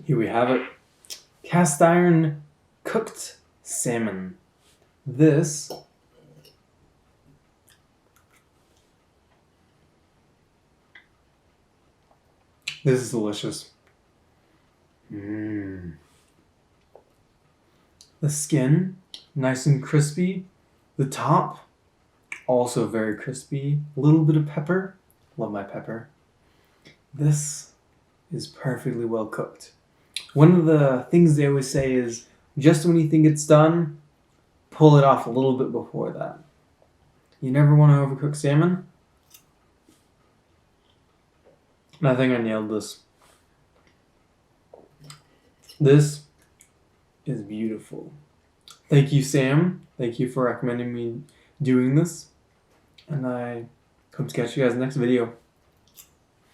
Here we have it. Cast iron cooked salmon. This is delicious. The skin, nice and crispy. The top, also very crispy. A little bit of pepper. Love my pepper. This is perfectly well cooked. One of the things they always say is just when you think it's done, pull it off a little bit before that. You never want to overcook salmon. And I think I nailed this. This is beautiful. Thank you, Sam. Thank you for recommending me doing this. And I hope to catch you guys in the next video.